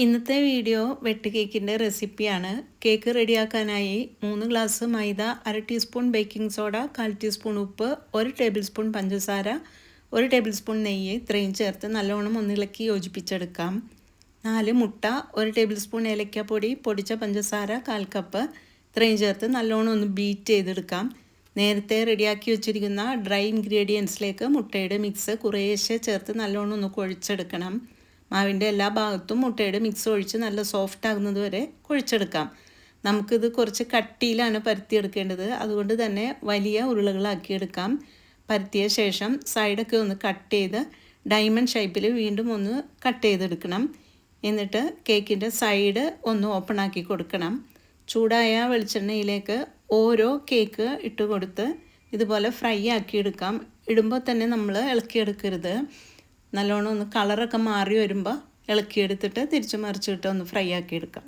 ഇന്നത്തെ വീഡിയോ വെട്ട് കേക്കിൻ്റെ റെസിപ്പിയാണ്. കേക്ക് റെഡിയാക്കാനായി 3 ഗ്ലാസ് മൈദ, 1/2 ടീസ്പൂൺ ബേക്കിംഗ് സോഡ, 1/4 ടീസ്പൂൺ ഉപ്പ്, 1 ടേബിൾ സ്പൂൺ പഞ്ചസാര, 1 ടേബിൾ സ്പൂൺ നെയ്യ് ഇത്രയും ചേർത്ത് നല്ലോണം ഒന്നിളക്കി യോജിപ്പിച്ചെടുക്കാം. 4 മുട്ട, 1 ടേബിൾ സ്പൂൺ ഏലക്കാപ്പൊടി, പൊടിച്ച പഞ്ചസാര 1/4 കപ്പ് ഇത്രയും ചേർത്ത് നല്ലോണം ഒന്ന് ബീറ്റ് ചെയ്തെടുക്കാം. നേരത്തെ റെഡിയാക്കി വെച്ചിരിക്കുന്ന ഡ്രൈ ഇൻഗ്രീഡിയൻസിലേക്ക് മുട്ടയുടെ മിക്സ് കുറേശ്ശെ ചേർത്ത് നല്ലോണം ഒന്ന് കുഴച്ചെടുക്കണം. മാവിൻ്റെ എല്ലാ ഭാഗത്തും മുട്ടയുടെ മിക്സ് ഒഴിച്ച് നല്ല സോഫ്റ്റ് ആകുന്നത് വരെ കുഴച്ചെടുക്കാം. നമുക്കിത് കുറച്ച് കട്ടിയിലാണ് പരത്തിയെടുക്കേണ്ടത്, അതുകൊണ്ട് തന്നെ വലിയ ഉരുളകളാക്കിയെടുക്കാം. പരത്തിയ ശേഷം സൈഡൊക്കെ ഒന്ന് കട്ട് ചെയ്ത് ഡയമണ്ട് ഷേപ്പിൽ വീണ്ടും ഒന്ന് കട്ട് ചെയ്തെടുക്കണം. എന്നിട്ട് കേക്കിൻ്റെ സൈഡ് ഒന്ന് ഓപ്പൺ ആക്കി കൊടുക്കണം. ചൂടായ വെളിച്ചെണ്ണയിലേക്ക് ഓരോ കേക്ക് ഇട്ട് കൊടുത്ത് ഇതുപോലെ ഫ്രൈ ആക്കിയെടുക്കാം. ഇടുമ്പോൾ തന്നെ നമ്മൾ ഇളക്കിയെടുക്കരുത്. നല്ലോണം ഒന്ന് കളറൊക്കെ മാറി വരുമ്പോൾ ഇളക്കിയെടുത്തിട്ട് തിരിച്ചു മറിച്ചിട്ട് ഒന്ന് ഫ്രൈ ആക്കിയെടുക്കാം.